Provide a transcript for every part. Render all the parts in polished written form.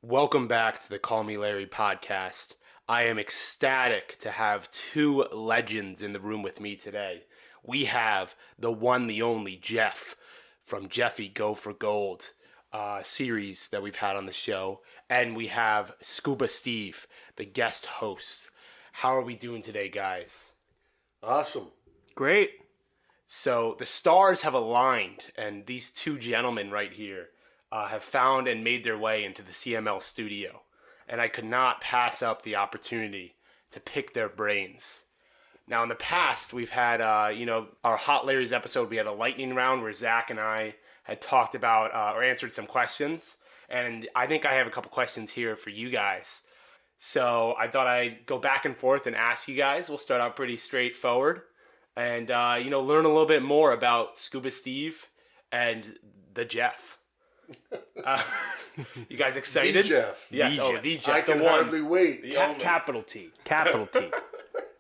Welcome back to the Call Me Larry podcast. I am ecstatic to have two legends in the room with me today. We have the one, the only Jeff from Jeffy Go for Gold series that we've had on the show. And we have Scuba Steve, the guest host. How are we doing today, guys? Awesome. Great. So the stars have aligned, and these two gentlemen right here have found and made their way into the CML studio. And I could not pass up the opportunity to pick their brains. Now, in the past, we've had, our Hot Larry's episode, we had a lightning round where Zach and I had talked about or answered some questions. And I think I have a couple questions here for you guys. So I thought I'd go back and forth and ask you guys. We'll start out pretty straightforward and, learn a little bit more about Scuba Steve and the Jeff. You guys excited? The Jeff. Yes, the Jeff. I can hardly wait. Capital T. Capital T.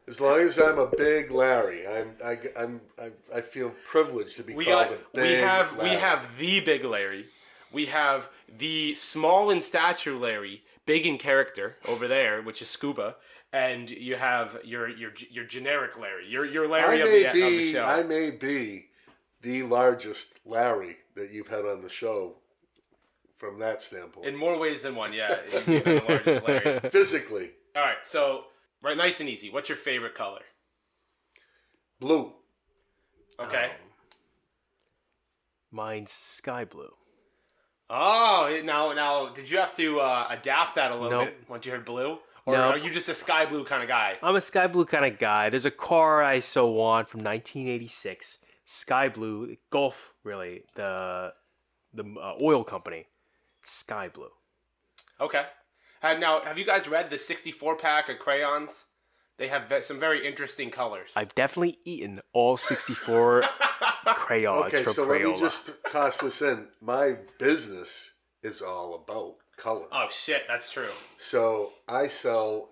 As long as I'm a big Larry, I feel privileged to be called a big Larry. We have the big Larry. We have the small in stature Larry, big in character over there, which is Scuba, and you have your generic Larry. Your Larry of the show. I may be the largest Larry that you've had on the show from that standpoint. In more ways than one, yeah. You're the largest Larry. Physically. All right, so right, nice and easy. What's your favorite color? Blue. Okay. Mine's sky blue. Oh, now, did you have to adapt that a little Nope. bit once you heard blue? Or Nope. are you just a sky blue kind of guy? I'm a sky blue kind of guy. There's a car I so want from 1986. Sky blue. Gulf, really. The oil company. Sky blue. Okay. Now, have you guys read the 64-pack of crayons? They have some very interesting colors. I've definitely eaten all 64 crayons Okay, from so Crayola. let me just toss this in. My business is all about color. Oh, shit, that's true. So I sell...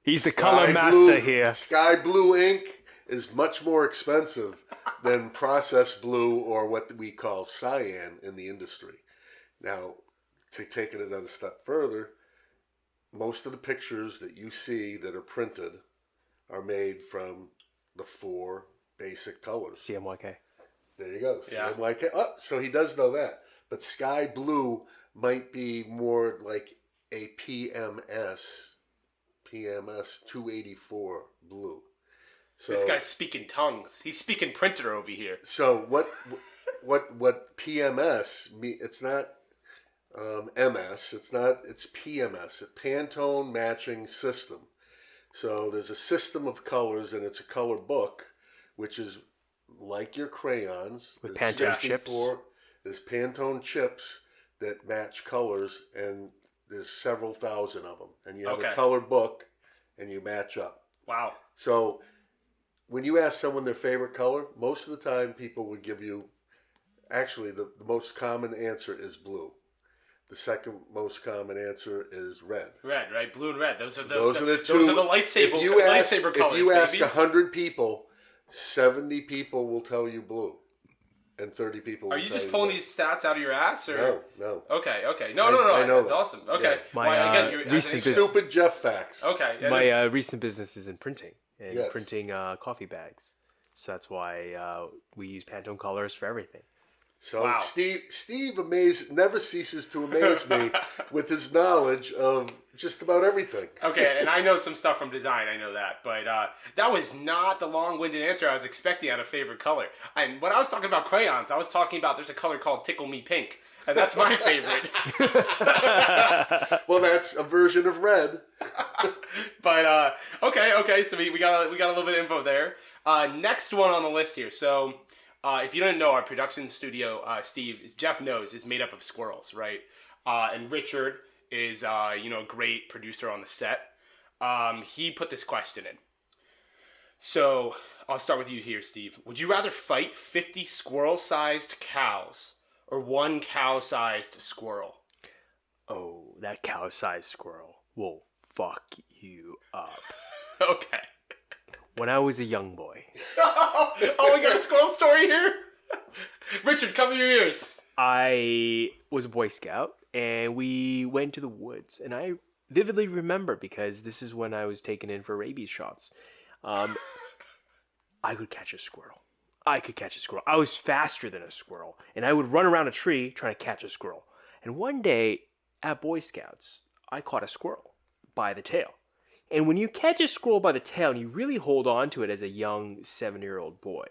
He's the Sky color master blue, here. Sky blue ink is much more expensive than processed blue or what we call cyan in the industry. Now, to take it another step further, most of the pictures that you see that are printed are made from the four basic colors. CMYK. There you go. Yeah. CMYK. Oh, so he does know that. But sky blue might be more like a PMS 284 blue. So, This guy's speaking tongues. He's speaking printer over here. So what PMS? It's not MS. It's PMS. A Pantone matching system. So there's a system of colors, and it's a color book, which is like your crayons. With There's Pantone chips. There's Pantone chips that match colors, and there's several thousand of them. And you have a color book, and you match up. Wow. So when you ask someone their favorite color, most of the time people would give you, actually the most common answer is blue. The second most common answer is red. Red, right? Blue and red. Those are the two. Those are the lightsaber colors. If you ask baby. 100 people, 70 people will tell you blue, and 30 people. Are you just pulling these stats out of your ass, or no? Okay. No. I know That's that. awesome. Okay. My, you're recent Stupid Jeff facts. Okay. Yeah, My recent business is in printing and Yes. printing coffee bags. So that's why we use Pantone colors for everything. So Wow. Steve never ceases to amaze me with his knowledge of just about everything. Okay, and I know some stuff from design, I know that, but that was not the long-winded answer I was expecting on a favorite color. And when I was talking about crayons, I was talking about there's a color called Tickle Me Pink, and that's my favorite. Well, that's a version of red. But okay, so we got a little bit of info there. Next one on the list here. So if you don't know, our production studio, Steve, as Jeff knows, is made up of squirrels, right? And Richard is a great producer on the set. He put this question in. So I'll start with you here, Steve. Would you rather fight 50 squirrel-sized cows or one cow-sized squirrel? Oh, that cow-sized squirrel will fuck you up. Okay. When I was a young boy, Oh, we got a squirrel story here? Richard, cover your ears. I was a Boy Scout, and we went to the woods, and I vividly remember because this is when I was taken in for rabies shots. I could catch a squirrel. I was faster than a squirrel, and I would run around a tree trying to catch a squirrel. And one day at Boy Scouts, I caught a squirrel by the tail. And when you catch a squirrel by the tail and you really hold on to it as a young 7-year-old boy.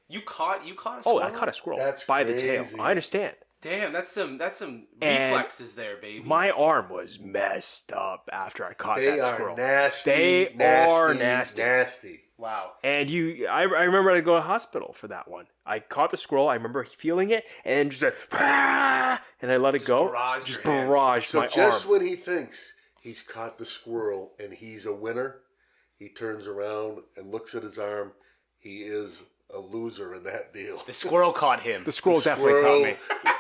You caught a Oh, squirrel? I caught a squirrel That's by crazy. the tail. I understand. Damn, that's some And reflexes there, baby. My arm was messed up after I caught They that are squirrel. nasty. They are nasty. Nasty. Wow. And I remember I had to go to the hospital for that one. I caught the squirrel. I remember feeling it, and just and I let it go. barraged Just your hand. barraged So my just arm. when he thinks he's caught the squirrel and he's a winner, he turns around and looks at his arm. He is a loser in that deal. The squirrel caught him. The squirrel definitely caught me.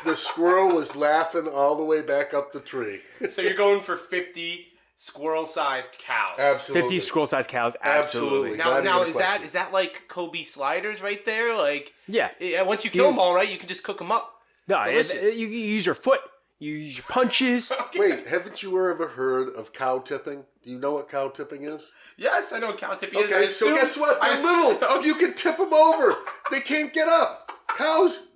The squirrel was laughing all the way back up the tree. So you're going for 50 squirrel-sized cows. Absolutely. 50 squirrel-sized cows, absolutely. Absolutely. Now, Not now even a is that question. is that like Kobe sliders right there? Like, Yeah. once you kill them all, right, you can just cook them up. No, Delicious. you use your foot. You use your punches. Wait, haven't you ever heard of cow tipping? Do you know what cow tipping is? Yes, I know what cow tipping is. Okay, so guess what? They're little. Okay. You can tip them over. They can't get up. Cows,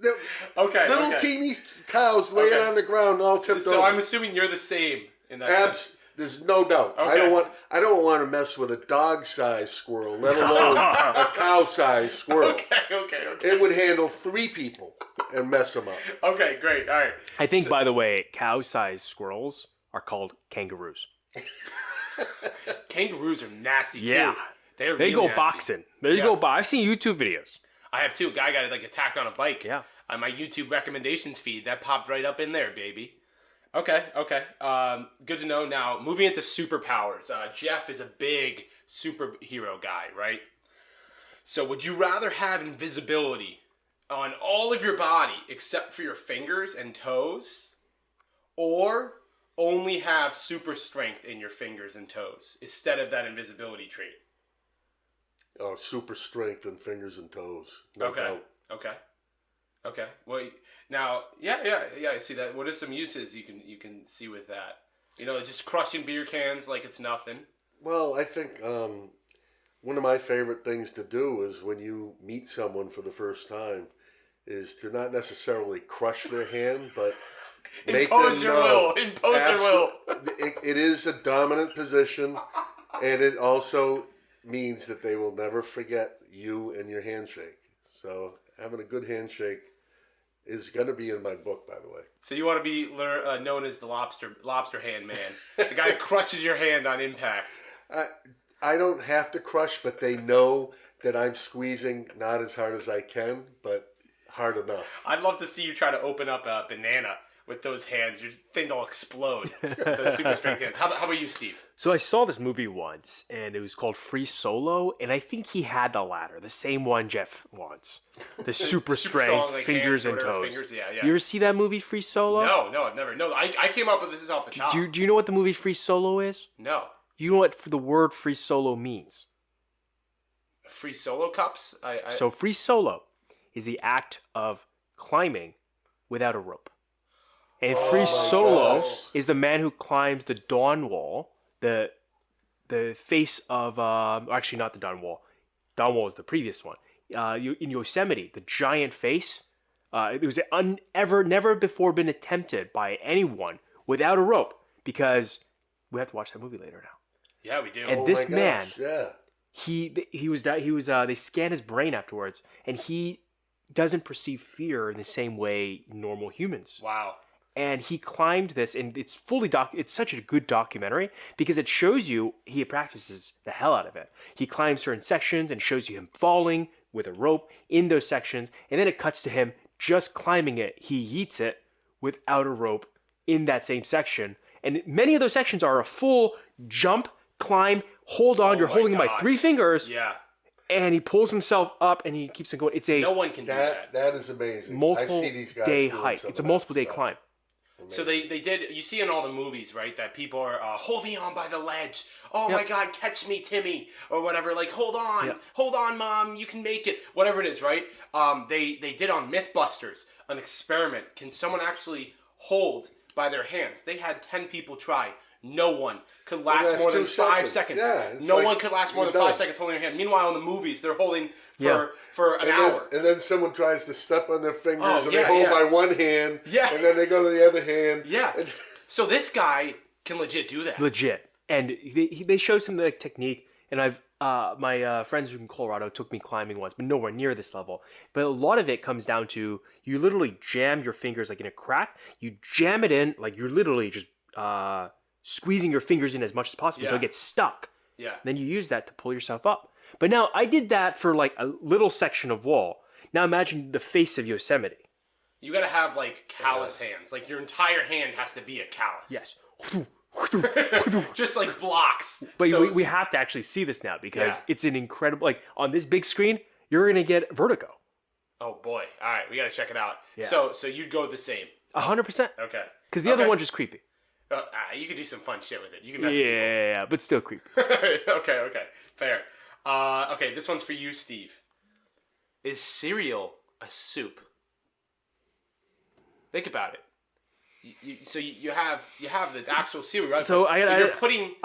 Okay, little okay. teeny cows laying Okay. on the ground, all tipped So over. I'm assuming you're the same in that sense. There's no doubt. Okay. I don't want to mess with a dog-sized squirrel, let alone a cow-sized squirrel. Okay. It would handle 3 people and mess them up. Okay, great. All right. I think, by the way, cow-sized squirrels are called kangaroos. Kangaroos are nasty too. Yeah. They're They really go nasty. boxing. Yeah. I've seen YouTube videos. I have too. A guy got like attacked on a bike. Yeah. On my YouTube recommendations feed, that popped right up in there, baby. Okay. Good to know. Now, moving into superpowers. Jeff is a big superhero guy, right? So, would you rather have invisibility on all of your body except for your fingers and toes, or only have super strength in your fingers and toes instead of that invisibility trait? Oh, super strength in fingers and toes. No doubt. Okay. Well, now, yeah. I see that. What are some uses you can see with that? You know, just crushing beer cans like it's nothing. Well, I think one of my favorite things to do is when you meet someone for the first time is to not necessarily crush their hand, but make Impose them your know. will. Impose your will. It is a dominant position, and it also means that they will never forget you and your handshake. So having a good handshake is going to be in my book, by the way. So you want to be known as the lobster hand man, the guy that crushes your hand on impact. I don't have to crush, but they know that I'm squeezing not as hard as I can, but hard enough. I'd love to see you try to open up a banana with those hands. Your thing will explode. Those super strength hands. How about you, Steve? So I saw this movie once, and it was called Free Solo, and I think he had the latter, the same one Jeff wants. The super strength, strong, like, fingers hands, and whatever, toes. fingers, yeah. You ever see that movie Free Solo? No, I've never. No, I came up with this off the top. Do you know what the movie Free Solo is? No. You know what the word Free Solo means? Free solo cups? So Free Solo is the act of climbing without a rope. And Free Solo gosh. is the man who climbs the Dawn Wall, the face of actually not the Dawn Wall. Dawn Wall is the previous one. In Yosemite, the giant face. It was never before been attempted by anyone without a rope, because we have to watch that movie later now. Yeah, we do. And Oh this my man, gosh, yeah. they scan his brain afterwards, and he doesn't perceive fear in the same way normal humans. Wow. And he climbed this, and it's it's such a good documentary because it shows you he practices the hell out of it. He climbs certain sections and shows you him falling with a rope in those sections, and then it cuts to him just climbing it. He yeets it without a rope in that same section, and many of those sections are a full jump, climb, hold on. You're my holding by gosh. 3 fingers, Yeah. and he pulls himself up, and he keeps on going. It's a No one can do that. That is amazing. I multiple see these guys day doing hike. some It's a of that multiple day stuff. climb. So they did. You see in all the movies, right, that people are holding on by the ledge. Oh my God, catch me, Timmy, or whatever. Like, hold on, Mom, you can make it. Whatever it is, right? They did on MythBusters an experiment. Can someone actually hold by their hands? They had 10 people try. No one could last more than 5 seconds. Yeah, no one could last more than 5 seconds holding their hand. Meanwhile, in the movies, they're holding for an hour. And then someone tries to step on their fingers and they hold by one hand. Yeah. And then they go to the other hand. Yeah. So this guy can legit do that. Legit. And they show some like technique. And I've my friends from Colorado took me climbing once, but nowhere near this level. But a lot of it comes down to you literally jam your fingers like in a crack. You jam it in like you're literally just squeezing your fingers in as much as possible until it gets stuck. Yeah. Then you use that to pull yourself up. But now I did that for like a little section of wall. Now imagine the face of Yosemite. You gotta have like callus hands. Like your entire hand has to be a callus. Yes. Just like blocks. But So we have to actually see this now because it's an incredible, like on this big screen, you're going to get vertigo. Oh boy. All right. We gotta check it out. Yeah. So you'd go the same. 100%. Okay. Because the other one's just creepy. You could do some fun shit with it. You can mess with people. Yeah, but still creepy. Okay. Fair. Okay, this one's for you, Steve. Is cereal a soup? Think about it. You have the actual cereal, right? So you're putting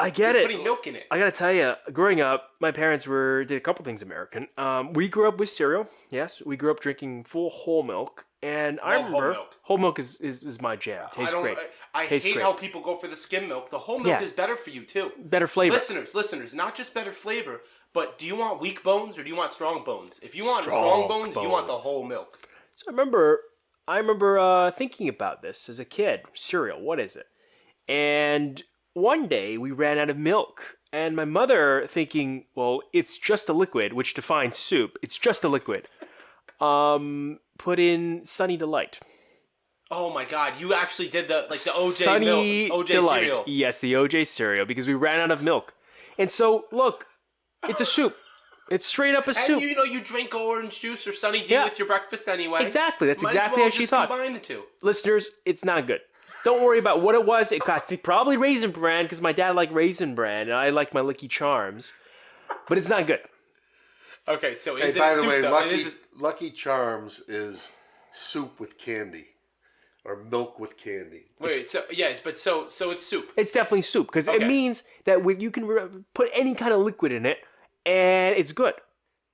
milk in it. I gotta tell you, growing up, my parents did a couple things American. We grew up with cereal. Yes, we grew up drinking full whole milk, and I remember whole milk is my jam. Tastes great. I hate how people go for the skim milk. The whole milk is better for you too. Better flavor. Listeners, not just better flavor, but do you want weak bones or do you want strong bones? If you want strong bones, you want the whole milk. So I remember thinking about this as a kid. Cereal, what is it? And one day we ran out of milk. And my mother thinking, well, it's just a liquid, which defines soup. It's just a liquid. Put in Sunny Delight. Oh my God! You actually did the OJ Sunny milk, OJ Delight. cereal. Yes, the OJ cereal because we ran out of milk. And so, look, it's a soup. It's straight up a soup. And you drink orange juice or Sunny D with your breakfast anyway. Exactly. That's Might exactly as well how she thought. Combine the two. Listeners, it's not good. Don't worry about what it was. It got probably Raisin Bran because my dad liked Raisin Bran and I like my Lucky Charms. But it's not good. Okay, so is it by a the soup, way, though? Lucky Charms is soup with candy. Or milk with candy. Wait, so it's soup. It's definitely soup because it means that you can put any kind of liquid in it and it's good.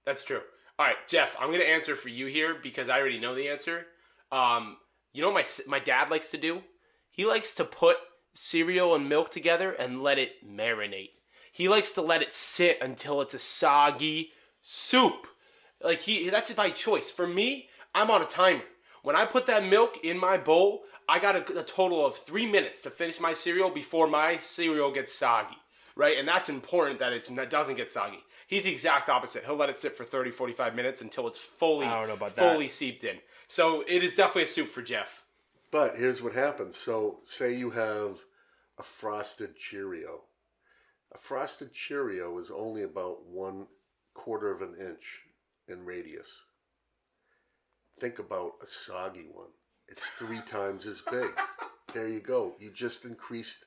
That's true. All right, Jeff, I'm going to answer for you here because I already know the answer. You know what my dad likes to do? He likes to put cereal and milk together and let it marinate. He likes to let it sit until it's a soggy soup. That's by choice. For me, I'm on a timer. When I put that milk in my bowl, I got a total of 3 minutes to finish my cereal before my cereal gets soggy, right? And that's important that it doesn't get soggy. He's the exact opposite. He'll let it sit for 30, 45 minutes until it's fully seeped in. So it is definitely a soup for Jeff. But here's what happens. So say you have a frosted Cheerio. A frosted Cheerio is only about 1/4 of an inch in radius. Think about a soggy one. It's 3 times as big. There you go. You just increased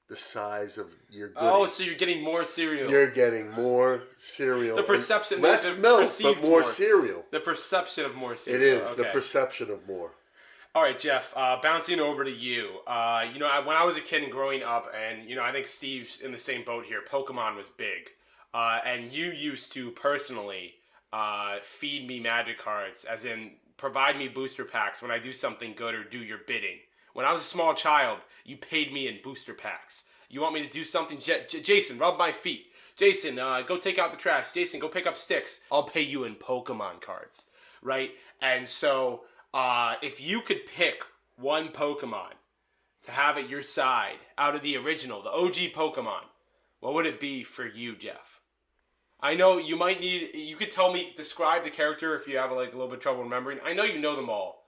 the size of your goodie. Oh, so you're getting more cereal. You're getting more cereal. The perception. Less milk, but more cereal. The perception of more cereal. It is. The perception of more. All right, Jeff, bouncing over to you. When I was a kid and growing up, and, I think Steve's in the same boat here, Pokemon was big. And you used to personally feed me magic cards, as in provide me booster packs when I do something good or do your bidding. When I was a small child, you paid me in booster packs. You want me to do something? Jason, rub my feet. Jason, go take out the trash. Jason, go pick up sticks. I'll pay you in Pokemon cards, right? And so if you could pick one Pokemon to have at your side out of the original, the OG Pokemon, what would it be for you, Jeff? I know you could describe the character if you have a little bit of trouble remembering. I know you know them all.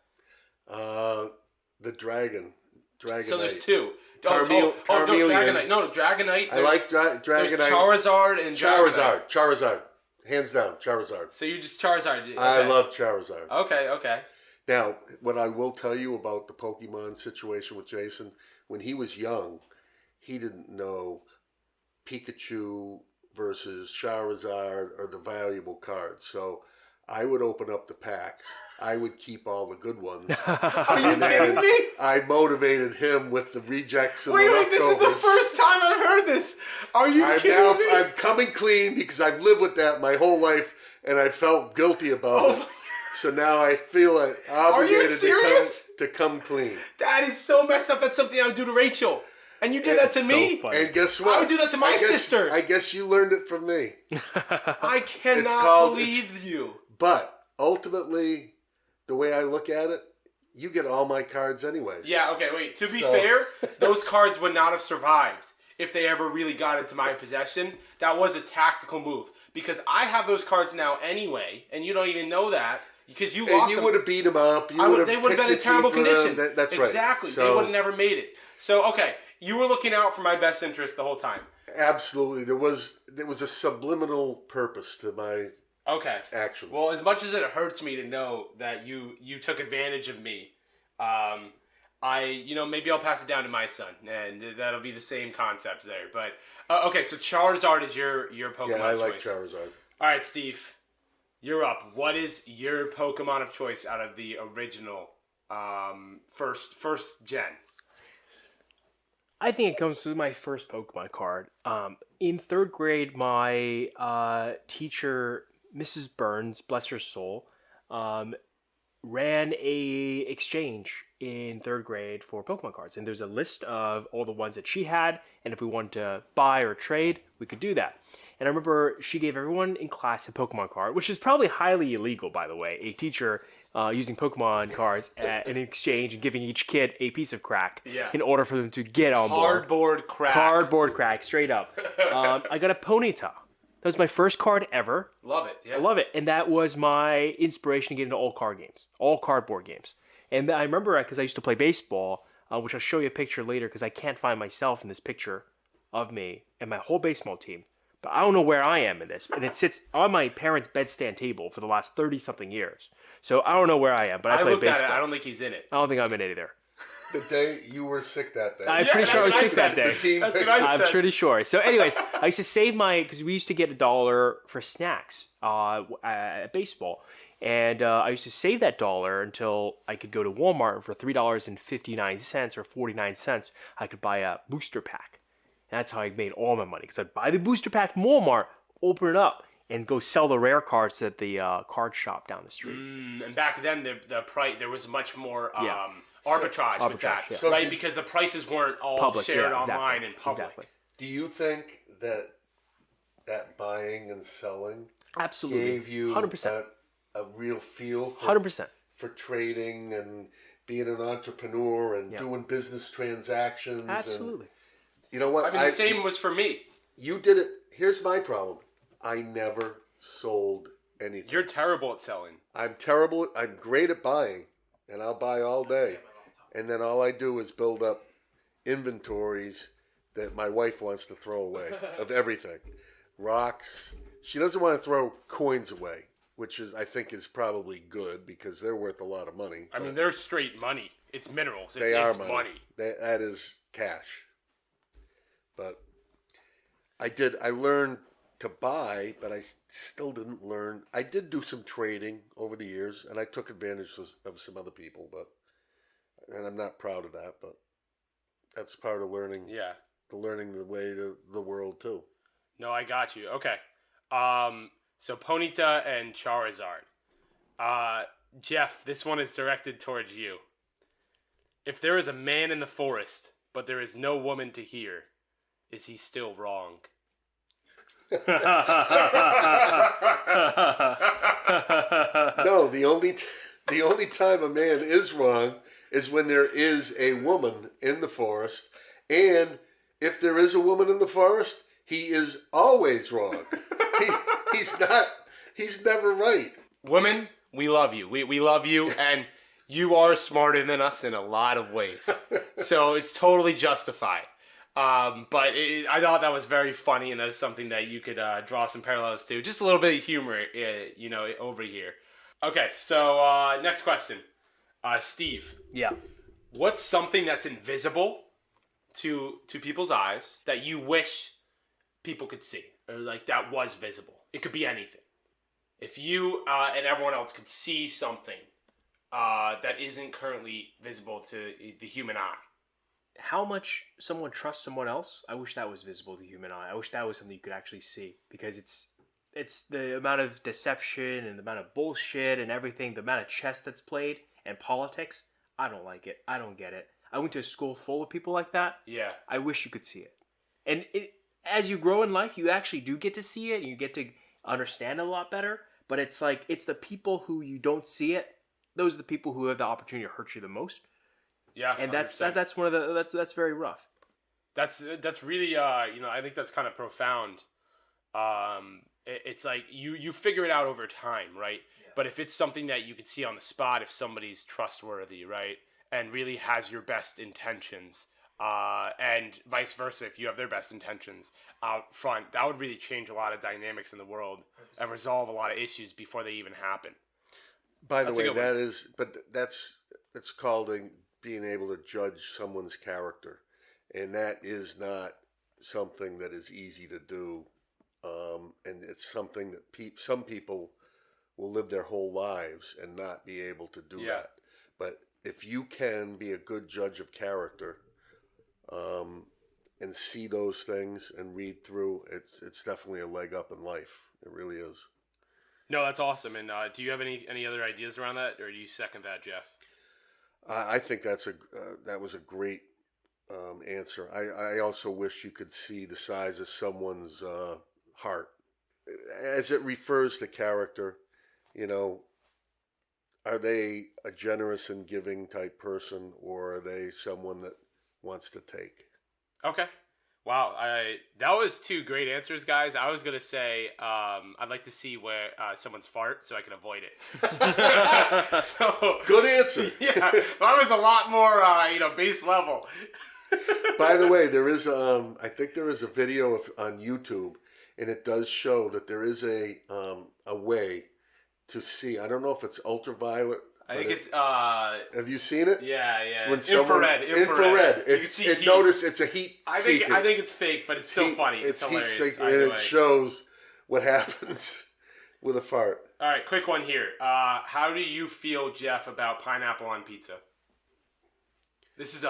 The Dragonite. So there's 2. Charmeleon. No, Dragonite. I like Dragonite. There's Charizard and Dragonite. Charizard. Hands down, Charizard. So you're just Charizard. Okay. I love Charizard. Okay. Now, what I will tell you about the Pokemon situation with Jason, when he was young, he didn't know Pikachu versus Charizard are the valuable cards. So I would open up the packs. I would keep all the good ones. Are you kidding me? I motivated him with the rejects and Wait, the this is leftovers. the first time I've heard this. Are you kidding me? I'm coming clean because I've lived with that my whole life and I felt guilty about it. So now I feel obligated to come clean. That is so messed up. That's something I would do to Rachel. And you did that to me? funny. And guess what? I would do that to my sister. I guess you learned it from me. I cannot believe you. But ultimately, the way I look at it, you get all my cards anyways. Yeah, okay, wait. To be fair, those cards would not have survived if they ever really got into my possession. That was a tactical move. Because I have those cards now anyway, and you don't even know that. Because you lost them. And you would have beat them up. They would have been in terrible condition. That's right. Exactly. So, they would have never made it. So, okay, you were looking out for my best interest the whole time. Absolutely. There was a subliminal purpose to my actions. Well, as much as it hurts me to know that you took advantage of me, maybe I'll pass it down to my son, and that'll be the same concept there. But, okay, so Charizard is your Pokemon choice. Yeah, I like Charizard. All right, Steve. You're up. What is your Pokemon of choice out of the original first gen? I think it comes to my first Pokemon card. In third grade, my teacher, Mrs. Burns, bless her soul, ran a exchange in third grade for Pokemon cards. And there's a list of all the ones that she had. And if we wanted to buy or trade, we could do that. And I remember she gave everyone in class a Pokemon card, which is probably highly illegal, by the way. A teacher using Pokemon cards in exchange and giving each kid a piece of crack in order for them to get on board. Cardboard crack, straight up. I got a Ponyta. That was my first card ever. Love it. Yeah. I love it. And that was my inspiration to get into all card games, all cardboard games. And I remember, because I used to play baseball, which I'll show you a picture later because I can't find myself in this picture of me and my whole baseball team. But I don't know where I am in this. And it sits on my parents' bedstand table for the last 30-something years. So I don't know where I am, but I play baseball. At it. I don't think he's in it. I don't think I'm in it either. The day you were sick that day. I'm pretty sure I was sick that day. That's what I said. I'm pretty sure. So anyways, I used to save because we used to get $1 for snacks at baseball. And I used to save that $1 until I could go to Walmart for $3.59 or 49 cents. I could buy a booster pack. And that's how I made all my money. Because I'd buy the booster pack from Walmart, open it up, and go sell the rare cards at the card shop down the street. And back then, the price there was much more arbitrage with that, yeah. right? Because the prices weren't all shared online and public. Exactly. Do you think that buying and selling Absolutely gave you 100%. A real feel for 100%. for trading and being an entrepreneur and doing business transactions? Absolutely. And, you know what? I mean, the same was for me. You did it. Here's my problem. I never sold anything. You're terrible at selling. I'm terrible. I'm great at buying, and I'll buy all day. And then all I do is build up inventories that my wife wants to throw away of everything. Rocks. She doesn't want to throw coins away, which I think is probably good because they're worth a lot of money. I mean, they're straight money. It's minerals. It's money. That is cash. But I learned to buy, but I still didn't learn. I did do some trading over the years, and I took advantage of some other people, and I'm not proud of that, but that's part of learning. Yeah. Learning the way to the world, too. No, I got you. Okay. So Ponyta and Charizard. Jeff, this one is directed towards you. If there is a man in the forest, but there is no woman to hear, is he still wrong? No, the only time a man is wrong is when there is a woman in the forest, and if there is a woman in the forest, he is always wrong. He's never right. Women, we love you. We love you, and you are smarter than us in a lot of ways. So it's totally justified. But I thought that was very funny, and that's something that you could draw some parallels to. Just a little bit of humor, over here. Okay, so next question. Steve, Yeah. what's something that's invisible to people's eyes that you wish people could see, or like that was visible? It could be anything. If you and everyone else could see something that isn't currently visible to the human eye. How much someone trusts someone else, I wish that was visible to the human eye. I wish that was something you could actually see, because it's the amount of deception and the amount of bullshit and everything, the amount of chess that's played and politics. I don't like it. I don't get it. I went to a school full of people like that. Yeah. I wish you could see it. And as you grow in life, you actually do get to see it and you get to understand it a lot better. But it's like, it's the people who you don't see it. Those are the people who have the opportunity to hurt you the most. Yeah, and that's one of the that's very rough. That's really I think that's kind of profound. It's like you figure it out over time, right? Yeah. But if it's something that you can see on the spot, if somebody's trustworthy, right, and really has your best intentions, and vice versa, if you have their best intentions out front, that would really change a lot of dynamics in the world 100%. And resolve a lot of issues before they even happen. By the way, that's called being able to judge someone's character, and that is not something that is easy to do, and it's something that some people will live their whole lives and not be able to do that. But if you can be a good judge of character, and see those things and read through, it's definitely a leg up in life. It really is. No, that's awesome. And do you have any other ideas around that, or do you second that, Jeff? I think that was a great answer. I also wish you could see the size of someone's heart as it refers to character. Are they a generous and giving type person, or are they someone that wants to take? Okay. Wow, that was two great answers, guys. I was gonna say I'd like to see where someone's fart so I can avoid it. So good answer. Yeah, mine was a lot more base level. By the way, there is I think there is a video on YouTube, and it does show that there is a way to see. I don't know if it's ultraviolet. I think it's. Have you seen it? Yeah. Infrared. You can see heat. Notice it's a heat. I think it's fake, but it's still funny. It's hilarious. Heat and it shows what happens with a fart. All right, quick one here. How do you feel, Jeff, about pineapple on pizza? This is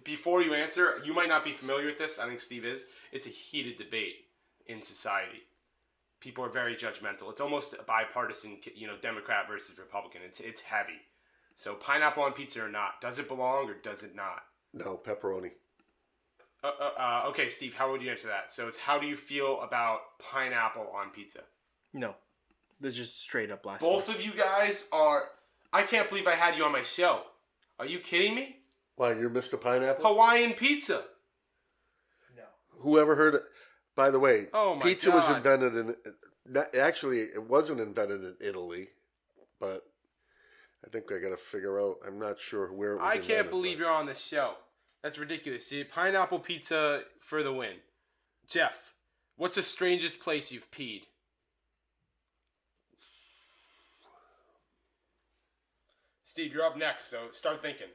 before you answer, you might not be familiar with this. I think Steve is. It's a heated debate in society. People are very judgmental. It's almost a bipartisan, Democrat versus Republican. It's heavy. So pineapple on pizza or not? Does it belong or does it not? No, pepperoni. Okay, Steve, how would you answer that? So it's how do you feel about pineapple on pizza? No. This is just straight up blasphemy. Both of you guys are... I can't believe I had you on my show. Are you kidding me? Why, you're Mr. Pineapple? Hawaiian pizza. No. Whoever heard it... By the way, pizza God. was invented in... Actually, it wasn't invented in Italy, but I think I got to figure out... I'm not sure where it was invented. I can't believe you're on this show. That's ridiculous. See, pineapple pizza for the win. Jeff, what's the strangest place you've peed? Steve, you're up next, so start thinking.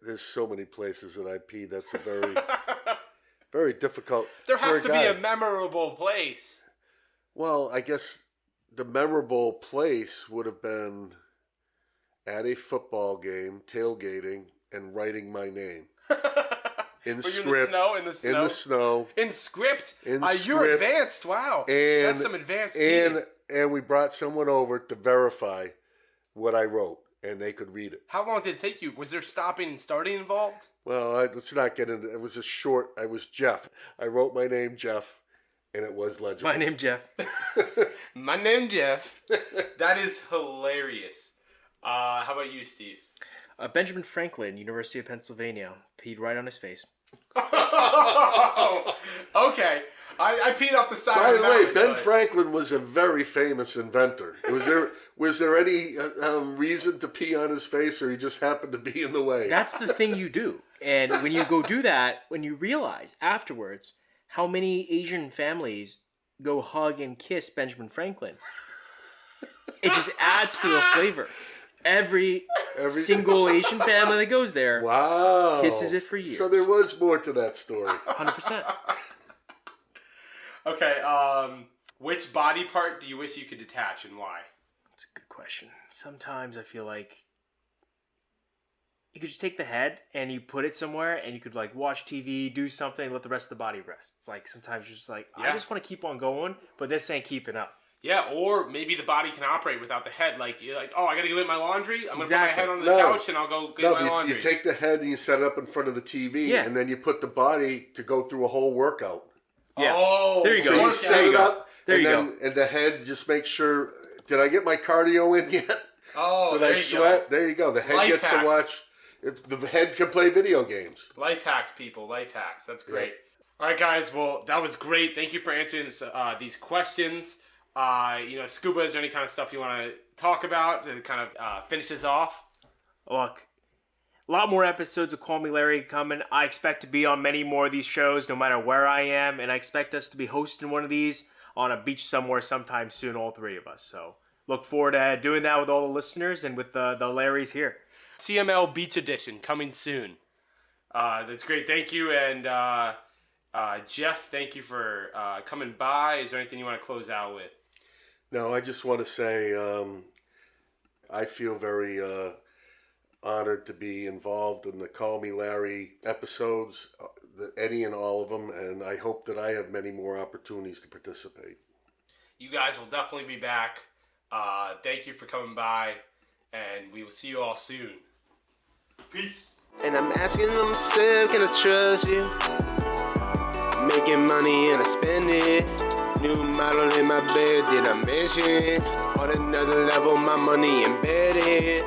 There's so many places that I peed. That's a very... very difficult. There has to be a memorable place. Well, I guess the memorable place would have been at a football game, tailgating, and writing my name. In script. In the snow? In script? You're advanced. Wow. And, that's some advanced peeing. And we brought someone over to verify what I wrote, and they could read it. How long did it take you? Was there stopping and starting involved? Well, let's not get into it. It was I was Jeff. I wrote my name, Jeff, and it was legible. My name, Jeff. My name, Jeff. That is hilarious. How about you, Steve? Benjamin Franklin, University of Pennsylvania. Peed right on his face. Okay. I peed off the side By of the mountain. By the way, Ben Franklin was a very famous inventor. Was there any reason to pee on his face, or he just happened to be in the way? That's the thing you do. And when you go do that, when you realize afterwards how many Asian families go hug and kiss Benjamin Franklin, it just adds to the flavor. Every single Asian family that goes there Wow. kisses it for years. So there was more to that story. 100%. Okay, which body part do you wish you could detach and why? That's a good question. Sometimes I feel like you could just take the head and you put it somewhere and you could like watch TV, do something, let the rest of the body rest. It's like sometimes you're just like, I just want to keep on going, but this ain't keeping up. Yeah, or maybe the body can operate without the head. Like, you're like, oh, I gotta go get my laundry. I'm gonna put my head on the couch and I'll go get my laundry. You take the head and you set it up in front of the TV, and then you put the body to go through a whole workout. Yeah. Oh, there you go. So you set it up, there you then, go. And the head just makes sure, did I get my cardio in yet? Oh, did I sweat? There you go. The head gets to watch. The head can play video games. Life hacks, people. Life hacks. That's great. Yeah. All right, guys. Well, that was great. Thank you for answering these questions. Scuba, is there any kind of stuff you want to talk about to kind of finish this off? Look, a lot more episodes of Call Me Larry coming. I expect to be on many more of these shows no matter where I am, and I expect us to be hosting one of these on a beach somewhere sometime soon, all three of us. So look forward to doing that with all the listeners and with the Larrys here. CML Beach Edition coming soon. That's great. Thank you. And Jeff, thank you for coming by. Is there anything you want to close out with? No, I just want to say I feel very honored to be involved in the Call Me Larry episodes, any and all of them, and I hope that I have many more opportunities to participate. You guys will definitely be back. Thank you for coming by, and we will see you all soon. Peace. And I'm asking myself, can I trust you? Making money and I spend it. New model in my bed, did I mention? On another level, my money embedded.